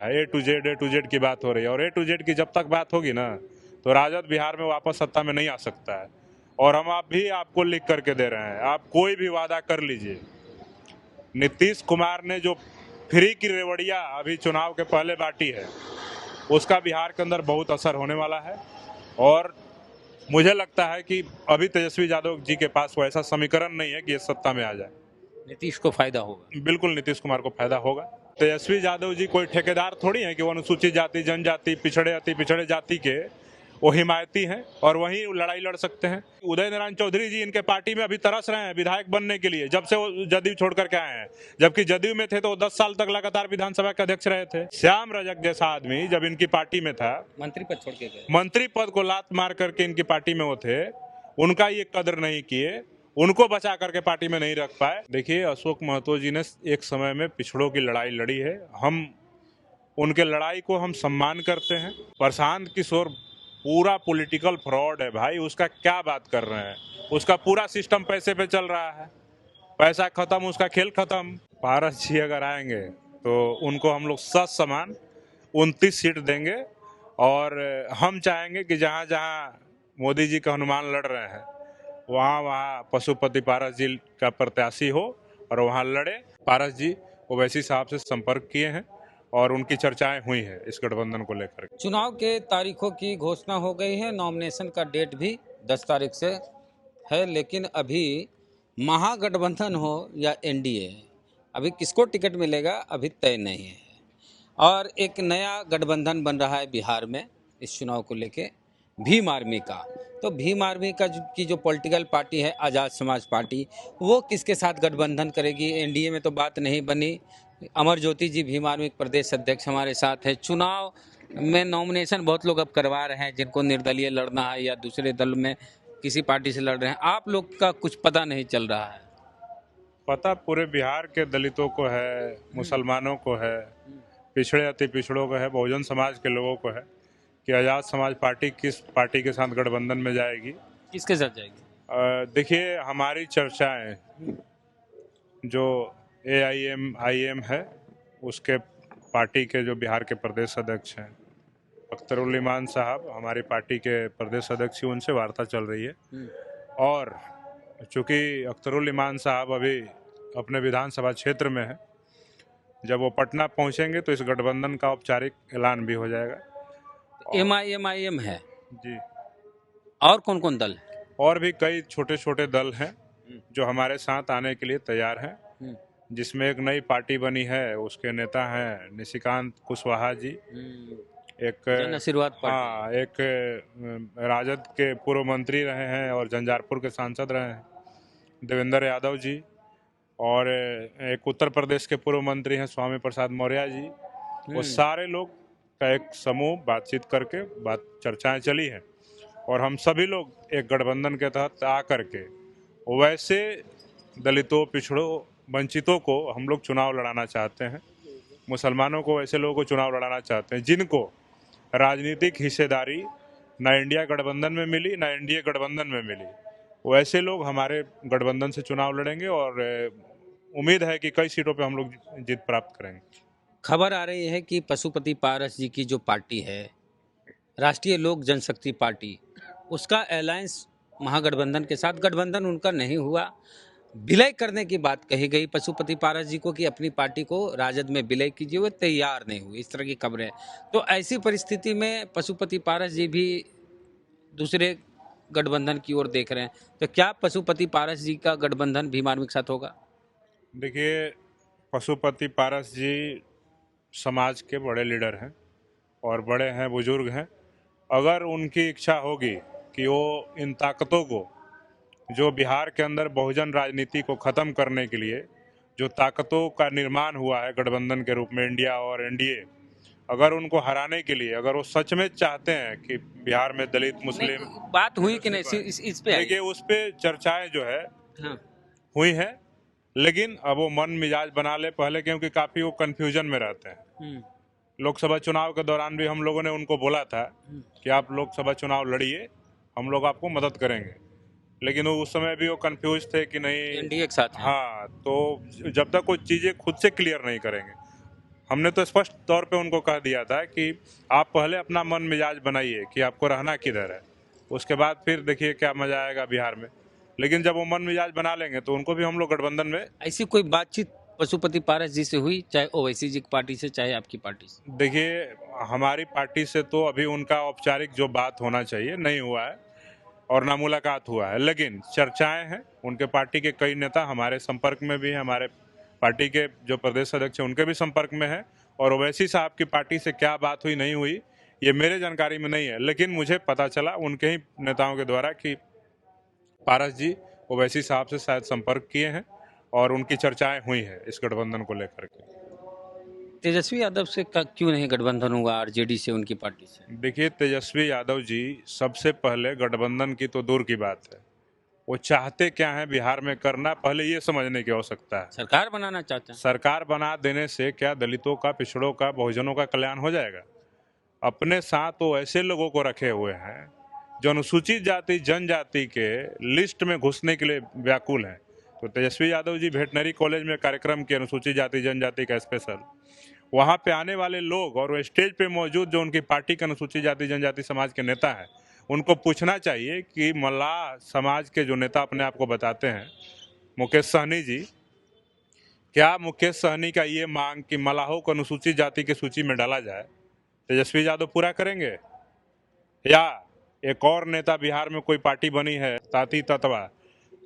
A to Z की बात हो रही है, और A to Z की जब तक बात होगी ना तो राजद बिहार में वापस सत्ता में नहीं आ सकता है। और हम आप भी आपको लिख करके दे रहे हैं, आप कोई भी वादा कर लीजिए, नीतीश कुमार ने जो फ्री की रेवड़िया अभी चुनाव के पहले बांटी है उसका बिहार के अंदर बहुत असर होने वाला है। और मुझे लगता है कि अभी तेजस्वी यादव जी के पास वैसा समीकरण नहीं है कि ये सत्ता में आ जाए। नीतीश को फायदा होगा। बिल्कुल नीतीश कुमार को फायदा होगा। तेजस्वी यादव जी कोई ठेकेदार थोड़ी हैं कि वो अनुसूचित जाति, जनजाति, पिछड़े जाति के वो हिमायती हैं और वहीं लड़ाई लड़ सकते हैं। उदय नारायण चौधरी जी इनके पार्टी में अभी तरस रहे हैं विधायक बनने के लिए, जब से वो जदयू छोड़ करके आए हैं। जबकि जदयू में थे तो वो 10 साल तक लगातार विधानसभा के अध्यक्ष रहे थे। श्याम रजक जैसा आदमी जब इनकी पार्टी में था, मंत्री पद छोड़ के गए। मंत्री पद को लात मार करके इनकी पार्टी में वो थे, उनका ये कदर नहीं किए, उनको बचा करके पार्टी में नहीं रख पाए। देखिए, अशोक महतो जी ने एक समय में पिछड़ों की लड़ाई लड़ी है, हम उनके लड़ाई को हम सम्मान करते हैं। प्रशांत किशोर पूरा पॉलिटिकल फ्रॉड है भाई, उसका क्या बात कर रहे हैं, उसका पूरा सिस्टम पैसे पे चल रहा है, पैसा खत्म, उसका खेल खत्म। पारस जी अगर आएंगे तो उनको हम लोग समान 29 सीट देंगे। और हम चाहेंगे कि जहाँ जहाँ मोदी जी का हनुमान लड़ रहे हैं वहाँ वहाँ पशुपति पारस जी का प्रत्याशी हो और वहाँ लड़े। पारस जी ओवैसी साहब से संपर्क किए हैं और उनकी चर्चाएं हुई हैं इस गठबंधन को लेकर। चुनाव के तारीखों की घोषणा हो गई है, नॉमिनेशन का डेट भी 10 तारीख से है, लेकिन अभी महागठबंधन हो या एनडीए, अभी किसको टिकट मिलेगा अभी तय नहीं है। और एक नया गठबंधन बन रहा है बिहार में इस चुनाव को लेके, भीम आर्मी का। तो भीम आर्मी का की जो पॉलिटिकल पार्टी है आज़ाद समाज पार्टी, वो किसके साथ गठबंधन करेगी। एनडीए में तो बात नहीं बनी। अमर ज्योति जी भीम आर्मी के प्रदेश अध्यक्ष हमारे साथ है। चुनाव में नॉमिनेशन बहुत लोग अब करवा रहे हैं, जिनको निर्दलीय लड़ना है या दूसरे दल में किसी पार्टी से लड़ रहे हैं। आप लोग का कुछ पता नहीं चल रहा है? पता पूरे बिहार के दलितों को है, मुसलमानों को है, पिछड़े अति पिछड़ों को है, बहुजन समाज के लोगों को है कि आज़ाद समाज पार्टी किस पार्टी के साथ गठबंधन में जाएगी, किसके साथ जाएगी। देखिए, हमारी चर्चाएं जो AIM है उसके पार्टी के जो बिहार के प्रदेश अध्यक्ष हैं अख्तरुल इमान साहब, हमारी पार्टी के प्रदेश अध्यक्ष, उनसे वार्ता चल रही है। और चूंकि अख्तरुल इमान साहब अभी अपने विधानसभा क्षेत्र में है, जब वो पटना पहुंचेंगे तो इस गठबंधन का औपचारिक ऐलान भी हो जाएगा। MIM है जी, और कौन कौन दल है? और भी कई छोटे छोटे दल हैं जो हमारे साथ आने के लिए तैयार हैं, जिसमें एक नई पार्टी बनी है, उसके नेता हैं निशिकांत कुशवाहा जी, एक जन आशीर्वाद पार्टी। एक राजद के पूर्व मंत्री रहे हैं और झंझारपुर के सांसद रहे हैं देवेंद्र यादव जी, और एक उत्तर प्रदेश के पूर्व मंत्री हैं स्वामी प्रसाद मौर्य जी। वो सारे लोग का एक समूह बातचीत करके चर्चाएं चली हैं और हम सभी लोग एक गठबंधन के तहत आकर के वैसे दलितों, पिछड़ों, वंचितों को हम लोग चुनाव लड़ाना चाहते हैं, मुसलमानों को, ऐसे लोगों को चुनाव लड़ाना चाहते हैं जिनको राजनीतिक हिस्सेदारी ना इंडिया गठबंधन में मिली ना एनडीए गठबंधन में मिली। वो ऐसे लोग हमारे गठबंधन से चुनाव लड़ेंगे और उम्मीद है कि कई सीटों पे हम लोग जीत प्राप्त करेंगे। खबर आ रही है कि पशुपति पारस जी की जो पार्टी है राष्ट्रीय लोक जनशक्ति पार्टी, उसका अलायंस महागठबंधन के साथ, गठबंधन उनका नहीं हुआ, विलय करने की बात कही गई पशुपति पारस जी को कि अपनी पार्टी को राजद में विलय कीजिए, वो तैयार नहीं हुए, इस तरह की खबरें। तो ऐसी परिस्थिति में पशुपति पारस जी भी दूसरे गठबंधन की ओर देख रहे हैं, तो क्या पशुपति पारस जी का गठबंधन भीम आर्मी के साथ होगा? देखिए, पशुपति पारस जी समाज के बड़े लीडर हैं और बड़े हैं, बुजुर्ग हैं। अगर उनकी इच्छा होगी कि वो इन ताकतों को, जो बिहार के अंदर बहुजन राजनीति को ख़त्म करने के लिए जो ताकतों का निर्माण हुआ है गठबंधन के रूप में इंडिया और एनडीए, अगर उनको हराने के लिए, अगर वो सच में चाहते हैं कि बिहार में दलित, मुस्लिम, बात हुई कि नहीं इस पे? देखिए, उस पे चर्चाएं जो है हुई हैं, लेकिन अब वो मन मिजाज बना ले पहले, क्योंकि काफ़ी वो कन्फ्यूजन में रहते हैं। लोकसभा चुनाव के दौरान भी हम लोगों ने उनको बोला था कि आप लोकसभा चुनाव लड़िए, हम लोग आपको मदद करेंगे, लेकिन वो उस समय भी वो कंफ्यूज थे कि नहीं एनडीए के साथ। हाँ, तो जब तक कोई चीज़ें खुद से क्लियर नहीं करेंगे, हमने तो स्पष्ट तौर पे उनको कह दिया था कि आप पहले अपना मन मिजाज बनाइए कि आपको रहना किधर है, उसके बाद फिर देखिए क्या मजा आएगा बिहार में। लेकिन जब वो मन मिजाज बना लेंगे तो उनको भी हम लोग गठबंधन में। ऐसी कोई बातचीत पशुपति पारस जी से हुई, चाहे ओवैसी जी की पार्टी से, चाहे आपकी पार्टी से? देखिए, हमारी पार्टी से तो अभी उनका औपचारिक जो बात होना चाहिए नहीं हुआ है और ना मुलाकात हुआ है, लेकिन चर्चाएं हैं। उनके पार्टी के कई नेता हमारे संपर्क में भी हैं, हमारे पार्टी के जो प्रदेश अध्यक्ष हैं उनके भी संपर्क में है। और ओवैसी साहब की पार्टी से क्या बात हुई नहीं हुई ये मेरे जानकारी में नहीं है, लेकिन मुझे पता चला उनके ही नेताओं के द्वारा कि पारस जी ओवैसी साहब से शायद संपर्क किए हैं और उनकी चर्चाएं हुई हैं इस गठबंधन को लेकर के। तेजस्वी यादव से क्यों नहीं गठबंधन हुआ आरजेडी से, उनकी पार्टी से? देखिए, तेजस्वी यादव जी सबसे पहले गठबंधन की तो दूर की बात है, वो चाहते क्या है बिहार में करना, पहले ये समझने की आवश्यकता है। सरकार बनाना चाहते हैं। सरकार बना देने से क्या दलितों का, पिछड़ों का, बहुजनों का कल्याण हो जाएगा? अपने साथ वो ऐसे लोगों को रखे हुए हैं जो अनुसूचित जाति जनजाति के लिस्ट में घुसने के लिए व्याकुल हैं। तो तेजस्वी यादव जी वेटनरी कॉलेज में कार्यक्रम किए अनुसूचित जाति जनजाति का स्पेशल, वहाँ पे आने वाले लोग और वो स्टेज पे मौजूद जो उनकी पार्टी के अनुसूचित जाति जनजाति समाज के नेता हैं उनको पूछना चाहिए कि मल्लाह समाज के जो नेता अपने आप को बताते हैं मुकेश सहनी जी, क्या मुकेश सहनी का ये मांग कि मल्लाहों को अनुसूचित जाति की सूची में डाला जाए तेजस्वी यादव पूरा करेंगे? या एक और नेता बिहार में कोई पार्टी बनी है ताती तत्वा,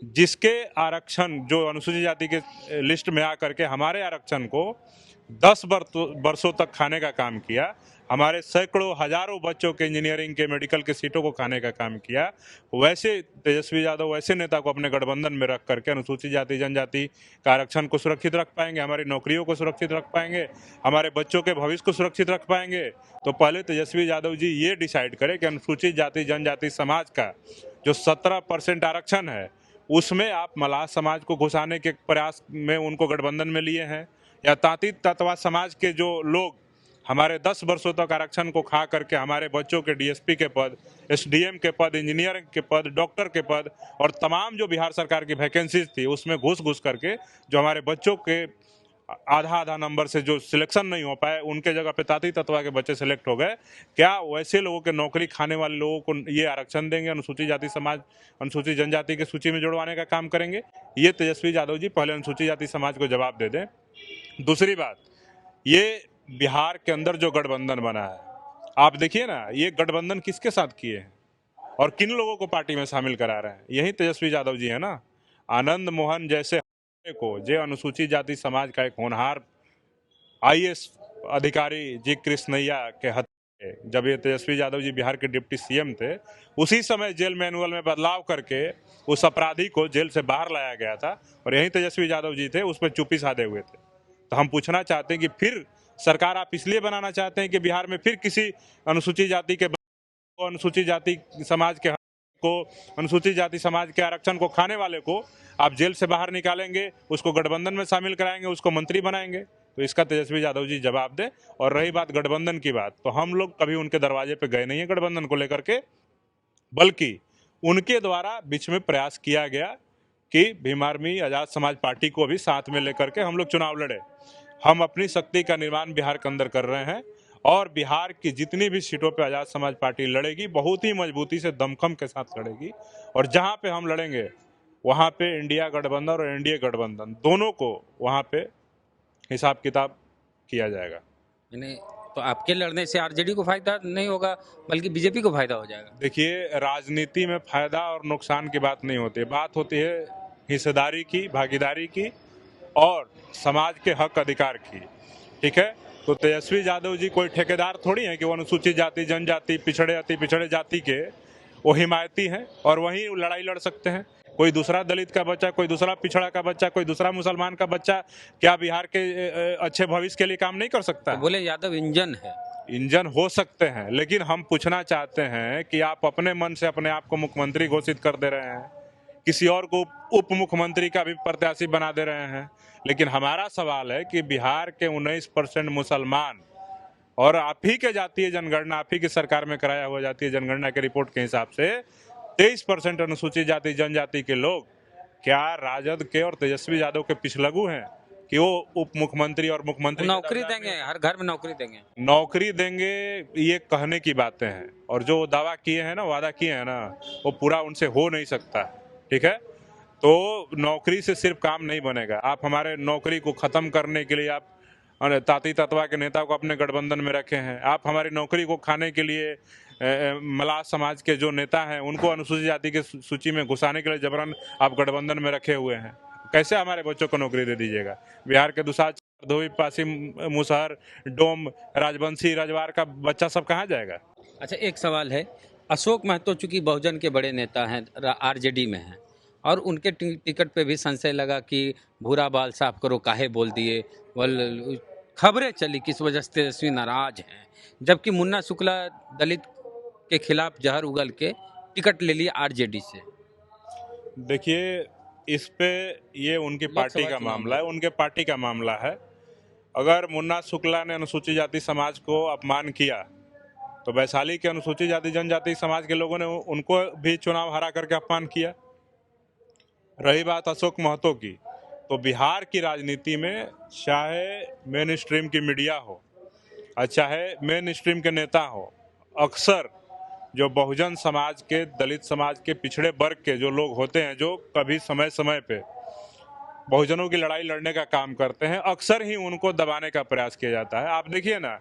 जिसके आरक्षण जो अनुसूचित जाति के लिस्ट में आकर के हमारे आरक्षण को 10 वर्षों तक खाने का काम किया, हमारे सैकड़ों हजारों बच्चों के इंजीनियरिंग के, मेडिकल के सीटों को खाने का काम किया, वैसे तेजस्वी यादव वैसे नेता को अपने गठबंधन में रख करके अनुसूचित जाति जनजाति का आरक्षण को सुरक्षित रख पाएंगे, हमारी नौकरियों को सुरक्षित रख पाएंगे, हमारे बच्चों के भविष्य को सुरक्षित रख पाएंगे? तो पहले तेजस्वी यादव जी ये डिसाइड करें कि अनुसूचित जाति जनजाति समाज का जो 17% आरक्षण है उसमें आप मल्लाह समाज को घुसाने के प्रयास में उनको गठबंधन में लिए हैं, या तांती तत्वा समाज के जो लोग हमारे 10 वर्षों तक आरक्षण को खा करके हमारे बच्चों के डीएसपी के पद, एसडीएम के पद, इंजीनियरिंग के पद, डॉक्टर के पद और तमाम जो बिहार सरकार की वैकेंसीज थी उसमें घुस घुस करके जो हमारे बच्चों के आधा नंबर से जो सिलेक्शन नहीं हो पाए उनके जगह पे ताती तत्वा के बच्चे सिलेक्ट हो गए, क्या वैसे लोगों के नौकरी खाने वाले लोगों को ये आरक्षण देंगे? अनुसूचित जाति समाज अनुसूचित जनजाति की सूची में जुड़वाने का काम करेंगे? ये तेजस्वी यादव जी पहले अनुसूचित जाति समाज को जवाब दे दें। दूसरी बात, ये बिहार के अंदर जो गठबंधन बना है, आप देखिए ना, ये गठबंधन किसके साथ किए हैं और किन लोगों को पार्टी में शामिल करा रहे हैं? यही तेजस्वी यादव जी है ना। आनंद मोहन जैसे को, जो अनुसूचित जाति समाज का एक होनहार आईएएस अधिकारी जी कृष्णैया के हत्या, जब ये तेजस्वी यादव जी बिहार के डिप्टी सीएम थे, उसी समय जेल मैनुअल में बदलाव करके उस अपराधी को जेल से बाहर लाया गया था और यही तेजस्वी यादव जी थे, उस पर चुप्पी साधे हुए थे। तो हम पूछना चाहते हैं कि फिर सरकार आप इसलिए बनाना चाहते हैं कि बिहार में फिर किसी अनुसूचित जाति के अनुसूचित जाति समाज के को, अनुसूचित जाति समाज के आरक्षण को खाने वाले को आप जेल से बाहर निकालेंगे, उसको गठबंधन में शामिल कराएंगे, उसको मंत्री बनाएंगे? तो इसका तेजस्वी यादव जी जवाब दे। और रही बात गठबंधन की बात, तो हम लोग कभी उनके दरवाजे पे गए नहीं है गठबंधन को लेकर के, बल्कि उनके द्वारा बीच में प्रयास किया गया कि भीम आर्मी आजाद समाज पार्टी को भी साथ में लेकर के हम लोग चुनाव लड़े। हम अपनी शक्ति का निर्माण बिहार के अंदर कर रहे हैं और बिहार की जितनी भी सीटों पे आजाद समाज पार्टी लड़ेगी बहुत ही मजबूती से, दमखम के साथ लड़ेगी। और जहां पे हम लड़ेंगे वहां पे इंडिया गठबंधन और एनडीए गठबंधन दोनों को वहां पे हिसाब किताब किया जाएगा। यानी तो आपके लड़ने से आरजेडी को फायदा नहीं होगा, बल्कि बीजेपी को फायदा हो जाएगा? देखिए, राजनीति में फायदा और नुकसान की बात नहीं होती, बात होती है हिस्सेदारी की, भागीदारी की और समाज के हक अधिकार की। ठीक है, तो तेजस्वी यादव जी कोई ठेकेदार थोड़ी है कि वो अनुसूचित जाति जनजाति, पिछड़े अति पिछड़े जाति के वो हिमायती हैं और वहीं लड़ाई लड़ सकते हैं। कोई दूसरा दलित का बच्चा, कोई दूसरा पिछड़ा का बच्चा, कोई दूसरा मुसलमान का बच्चा क्या बिहार के अच्छे भविष्य के लिए काम नहीं कर सकता? तो बोले यादव इंजन है। इंजन हो सकते हैं, लेकिन हम पूछना चाहते हैं कि आप अपने मन से अपने आप को मुख्यमंत्री घोषित कर दे रहे हैं, किसी और को उप मुख्यमंत्री का भी प्रत्याशी बना दे रहे हैं। लेकिन हमारा सवाल है कि बिहार के 19% मुसलमान और आप ही के जातीय जनगणना, आप ही की सरकार में कराया हुआ जातीय जनगणना के रिपोर्ट के हिसाब से 23% अनुसूचित जाति जनजाति के लोग क्या राजद के और तेजस्वी यादव के पिछलगू हैं? कि वो उप मुख्यमंत्री और मुख्यमंत्री के नौकरी दर्जा देंगे, में हर घर में नौकरी देंगे। नौकरी देंगे, ये कहने की बातें हैं। और जो दावा किए हैं ना, वादा किए हैं ना, वो पूरा उनसे हो नहीं सकता। ठीक है, तो नौकरी से सिर्फ काम नहीं बनेगा। आप हमारे नौकरी को खत्म करने के लिए आप ताती तत्वा के नेता को अपने गठबंधन में रखे हैं। आप हमारी नौकरी को खाने के लिए मलाह समाज के जो नेता हैं उनको अनुसूचित जाति के सूची में घुसाने के लिए जबरन आप गठबंधन में रखे हुए हैं। कैसे हमारे बच्चों को नौकरी दे दीजिएगा? बिहार के दुसाध, धोबी, पासी, मुसहर, डोम, राजवंशी, रजवार का बच्चा सब कहाँ जाएगा? अच्छा, एक सवाल है, अशोक महतो चूंकि बहुजन के बड़े नेता हैं, आरजेडी में हैं, और उनके टिकट पे भी संशय लगा कि भूरा बाल साफ करो काहे बोल दिए, वल खबरें चली किस वजह से तेजस्वी नाराज हैं, जबकि मुन्ना शुक्ला दलित के खिलाफ जहर उगल के टिकट ले लिया आरजेडी से। देखिए, इस पे ये उनकी पार्टी लोकसभा का चुनाव मामला है, में। उनके पार्टी का मामला है। अगर मुन्ना शुक्ला ने अनुसूचित जाति समाज को अपमान किया तो वैशाली के अनुसूचित जाति जनजाति समाज के लोगों ने उनको भी चुनाव हरा करके अपमान किया। रही बात अशोक महतो की, तो बिहार की राजनीति में चाहे मेन स्ट्रीम की मीडिया हो और चाहे मेन स्ट्रीम के नेता हो, अक्सर जो बहुजन समाज के, दलित समाज के, पिछड़े वर्ग के जो लोग होते हैं, जो कभी समय समय पे बहुजनों की लड़ाई लड़ने का काम करते हैं, अक्सर ही उनको दबाने का प्रयास किया जाता है। आप देखिए ना,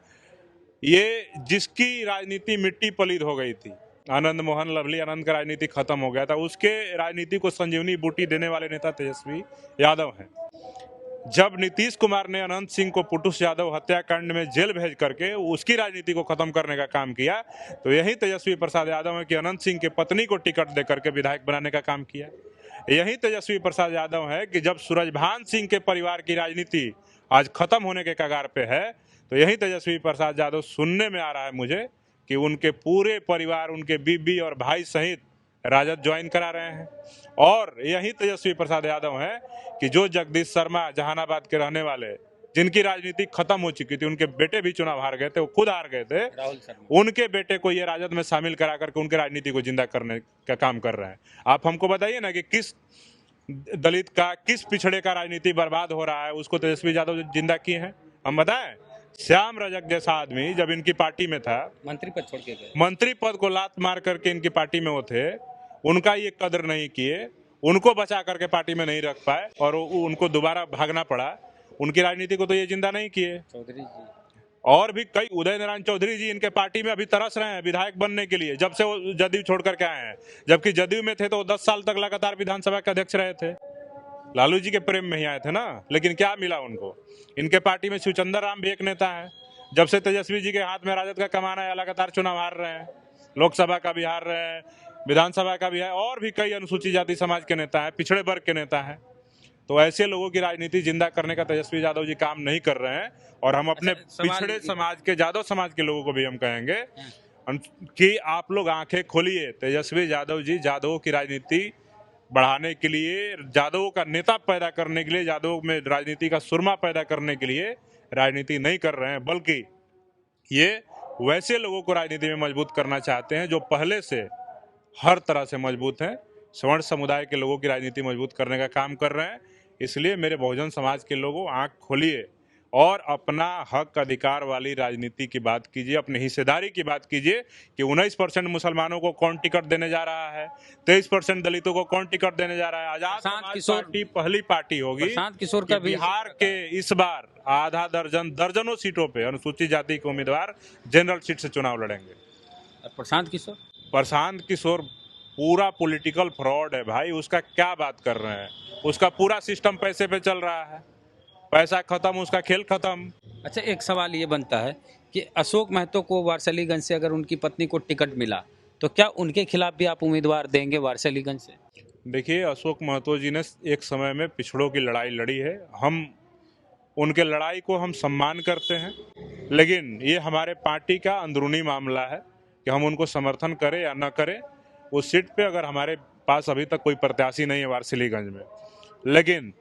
ये जिसकी राजनीति मिट्टी पलीद हो गई थी, आनंद मोहन लवली आनंद का राजनीति खत्म हो गया था, उसके राजनीति को संजीवनी बूटी देने वाले नेता तेजस्वी यादव हैं। जब नीतीश कुमार ने अनंत सिंह को पुटुस यादव हत्याकांड में जेल भेज करके उसकी राजनीति को खत्म करने का काम किया, तो यही तेजस्वी प्रसाद यादव है कि अनंत सिंह के पत्नी को टिकट दे करके विधायक बनाने का काम किया। यही तेजस्वी प्रसाद यादव है कि जब सूरजभान सिंह के परिवार की राजनीति आज खत्म होने के कगार पे है, तो यही तेजस्वी प्रसाद यादव, सुनने में आ रहा है मुझे कि उनके पूरे परिवार, उनके बीबी और भाई सहित राजद ज्वाइन करा रहे हैं। और यही तेजस्वी प्रसाद यादव हैं कि जो जगदीश शर्मा जहानाबाद के रहने वाले, जिनकी राजनीति खत्म हो चुकी थी, उनके बेटे भी चुनाव हार गए थे, वो खुद हार गए थे, राहुल शर्मा, उनके बेटे को ये राजद में शामिल करा करके उनकी राजनीति को जिंदा करने का काम कर रहे हैं। आप हमको बताइए ना कि किस दलित का, किस पिछड़े का राजनीति बर्बाद हो रहा है, उसको तेजस्वी यादव जिंदा किए हैं? हम बताएं? श्याम रजक जैसा आदमी जब इनकी पार्टी में था, मंत्री पद छोड़ के गए। मंत्री पद को लात मार करके इनकी पार्टी में वो थे, उनका ये कदर नहीं किए, उनको बचा करके पार्टी में नहीं रख पाए और उनको दोबारा भागना पड़ा। उनकी राजनीति को तो ये जिंदा नहीं किए। चौधरी जी, और भी कई, उदय नारायण चौधरी जी इनके पार्टी में अभी तरस रहे हैं विधायक बनने के लिए, जब से वो जदयू छोड़ करके आए हैं। जबकि जदयू में थे तो 10 साल तक लगातार विधानसभा के अध्यक्ष रहे थे, लालू जी के प्रेम में ही आए थे ना। लेकिन क्या मिला उनको? इनके पार्टी में शिवचंद्र राम भी एक नेता है, जब से तेजस्वी जी के हाथ में राजद का कमान है, लगातार चुनाव हार रहे हैं, लोकसभा का भी हार रहे हैं, विधानसभा का भी है, और भी कई अनुसूचित जाति समाज के नेता हैं, पिछड़े वर्ग के नेता हैं। तो ऐसे लोगों की राजनीति जिंदा करने का तेजस्वी यादव जी काम नहीं कर रहे हैं। और हम अपने पिछड़े समाज के, यादव समाज के लोगों को भी हम कहेंगे कि आप लोग आंखें खोलिए। तेजस्वी यादव जी यादवों की राजनीति बढ़ाने के लिए, यादवों का नेता पैदा करने के लिए, यादवों में राजनीति का सुरमा पैदा करने के लिए राजनीति नहीं कर रहे हैं, बल्कि ये वैसे लोगों को राजनीति में मजबूत करना चाहते हैं जो पहले से हर तरह से मजबूत हैं। स्वर्ण समुदाय के लोगों की राजनीति मजबूत करने का काम कर रहे हैं। इसलिए मेरे बहुजन समाज के लोगों, आंख खोलिए और अपना हक अधिकार वाली राजनीति की बात कीजिए, अपनी हिस्सेदारी की बात कीजिए कि 19% मुसलमानों को कौन टिकट देने जा रहा है, 23% दलितों को कौन टिकट देने जा रहा है। आजाद समाज पार्टी पहली पार्टी होगी प्रशांत किशोर का भी बिहार के इस बार आधा दर्जन, दर्जनों सीटों पे अनुसूचित जाति के उम्मीदवार जनरल सीट से चुनाव लड़ेंगे। प्रशांत किशोर पूरा पॉलिटिकल फ्रॉड है भाई, उसका क्या बात कर रहे हैं? उसका पूरा सिस्टम पैसे पे चल रहा है, पैसा खत्म, उसका खेल खत्म। अच्छा, एक सवाल ये बनता है कि अशोक महतो को वारसलीगंज से अगर उनकी पत्नी को टिकट मिला तो क्या उनके खिलाफ भी आप उम्मीदवार देंगे वारसलीगंज से? देखिए, अशोक महतो जी ने एक समय में पिछड़ों की लड़ाई लड़ी है, हम उनके लड़ाई को हम सम्मान करते हैं, लेकिन ये हमारे पार्टी का अंदरूनी मामला है कि हम उनको समर्थन करें या न करें। उस सीट पे अगर हमारे पास अभी तक कोई प्रत्याशी नहीं है वारसिलीगंज में, लेकिन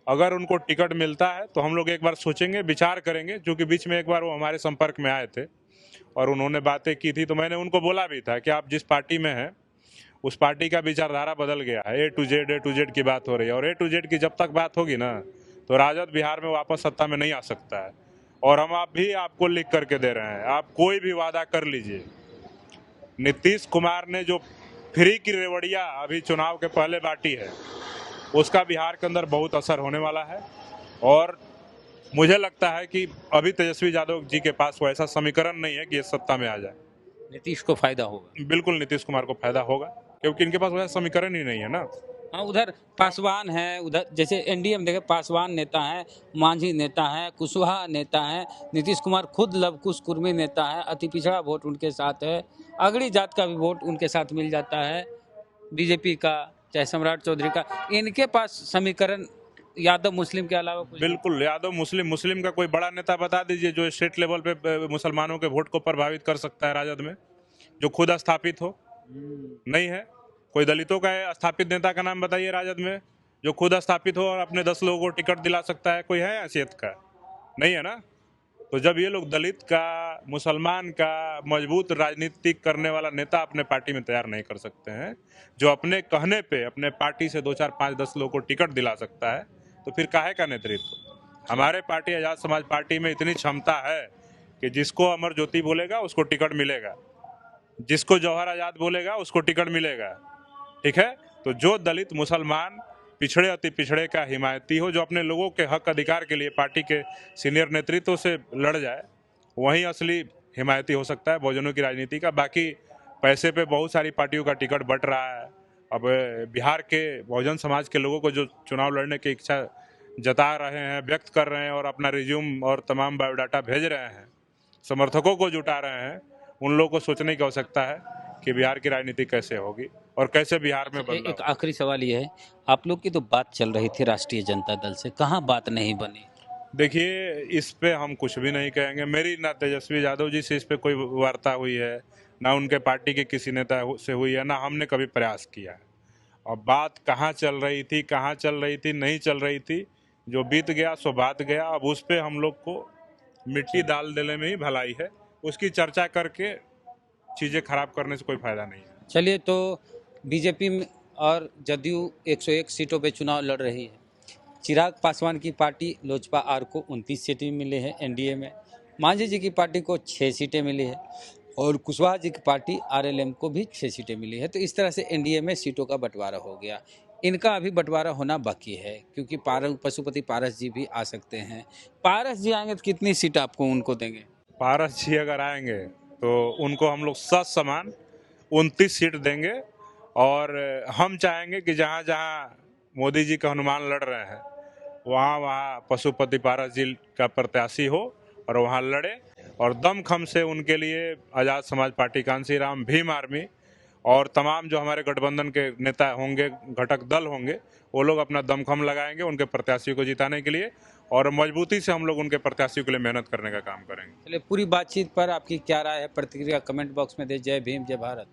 अगर उनको टिकट मिलता है तो हम लोग एक बार सोचेंगे, विचार करेंगे। क्योंकि बीच में एक बार वो हमारे संपर्क में आए थे और उन्होंने बातें की थी, तो मैंने उनको बोला भी था कि आप जिस पार्टी में हैं उस पार्टी का विचारधारा बदल गया है, ए टू जेड की बात हो रही है, और ए टू जेड की जब तक बात होगी ना तो राजद बिहार में वापस सत्ता में नहीं आ सकता है। और हम आपको लिख करके दे रहे हैं, आप कोई भी वादा कर लीजिए, नीतीश कुमार ने जो फ्री की रेवड़िया अभी चुनाव के पहले बांटी है, उसका बिहार के अंदर बहुत असर होने वाला है। और मुझे लगता है कि अभी तेजस्वी यादव जी के पास वैसा समीकरण नहीं है कि ये सत्ता में आ जाए। नीतीश को फायदा होगा। बिल्कुल नीतीश कुमार को फायदा होगा, क्योंकि इनके पास वैसा समीकरण ही नहीं है ना। हाँ, उधर पासवान है, उधर जैसे एनडीए में देखे पासवान नेता है, मांझी नेता है, कुशवाहा नेता है, नीतीश कुमार खुद लवकुश कुर्मी नेता है, अति पिछड़ा वोट उनके साथ है, अगड़ी जात का भी वोट उनके साथ मिल जाता है, बीजेपी का चाहे सम्राट चौधरी का। इनके पास समीकरण यादव मुस्लिम के अलावा कुछ बिल्कुल, यादव मुस्लिम का कोई बड़ा नेता बता दीजिए जो स्टेट लेवल पे मुसलमानों के वोट को प्रभावित कर सकता है राजद में, जो खुद स्थापित हो। नहीं है। कोई दलितों का स्थापित नेता का नाम बताइए राजद में, जो खुद स्थापित हो और अपने 10 लोगों को टिकट दिला सकता है। कोई है हैसियत का? नहीं है ना। तो जब ये लोग दलित का, मुसलमान का मजबूत राजनीति करने वाला नेता अपने पार्टी में तैयार नहीं कर सकते हैं, जो अपने कहने पे अपने पार्टी से 2 4 5 10 लोगों को टिकट दिला सकता है, तो फिर काहे का नेतृत्व? हमारे पार्टी आजाद समाज पार्टी में इतनी क्षमता है कि जिसको अमर ज्योति बोलेगा उसको टिकट मिलेगा, जिसको जौहर आजाद बोलेगा उसको टिकट मिलेगा। ठीक है। तो जो दलित, मुसलमान, पिछड़े अति पिछड़े का हिमायती हो, जो अपने लोगों के हक अधिकार के लिए पार्टी के सीनियर नेतृत्व से लड़ जाए, वही असली हिमायती हो सकता है बहुजनों की राजनीति का। बाकी पैसे पे बहुत सारी पार्टियों का टिकट बट रहा है। अब बिहार के बहुजन समाज के लोगों को जो चुनाव लड़ने की इच्छा जता रहे हैं, व्यक्त कर रहे हैं और अपना रिज्यूम और तमाम बायोडाटा भेज रहे हैं, समर्थकों को जुटा रहे हैं, उन लोगों को सोचने की आवश्यकता है कि बिहार की राजनीति कैसे होगी और कैसे बिहार में बदलाव। एक आखिरी सवाल ये है, आप लोग की तो बात चल रही थी राष्ट्रीय जनता दल से, कहाँ बात नहीं बनी? देखिए, इस पे हम कुछ भी नहीं कहेंगे। मेरी ना तेजस्वी यादव जी से इस पे कोई वार्ता हुई है, ना उनके पार्टी के किसी नेता से हुई है, ना हमने कभी प्रयास किया है। और बात कहाँ चल रही थी, कहाँ चल रही थी, नहीं चल रही थी, जो बीत गया सो बात गया। अब उस पे हम लोग को मिट्टी डाल देने में ही भलाई है। उसकी चर्चा करके चीज़ें खराब करने से कोई फायदा नहीं है। चलिए, तो बीजेपी में और जदयू 101 सीटों पे चुनाव लड़ रही है। चिराग पासवान की पार्टी लोजपा आर को 29 सीटें मिली है एनडीए में, मांझी जी की पार्टी को 6 सीटें मिली है और कुशवाहा जी की पार्टी आरएलएम को भी 6 सीटें मिली है। तो इस तरह से एनडीए में सीटों का बंटवारा हो गया। इनका अभी बंटवारा होना बाकी है, क्योंकि पशुपति पारस जी भी आ सकते हैं। पारस जी आएंगे तो कितनी सीट आपको उनको देंगे? पारस जी अगर आएंगे तो उनको हम लोग समान 29 सीट देंगे। और हम चाहेंगे कि जहाँ जहाँ मोदी जी का हनुमान लड़ रहे हैं, वहाँ वहाँ पशुपति पारस जी का प्रत्याशी हो और वहाँ लड़े। और दमखम से उनके लिए आज़ाद समाज पार्टी, कांसी राम, भीम आर्मी और तमाम जो हमारे गठबंधन के नेता होंगे, घटक दल होंगे, वो लोग अपना दमखम लगाएंगे उनके प्रत्याशी को जिताने के लिए। और मजबूती से हम लोग उनके प्रत्याशियों के लिए मेहनत करने का काम करेंगे। चलिए, पूरी बातचीत पर आपकी क्या राय है, प्रतिक्रिया कमेंट बॉक्स में दे। जय भीम, जय भारत।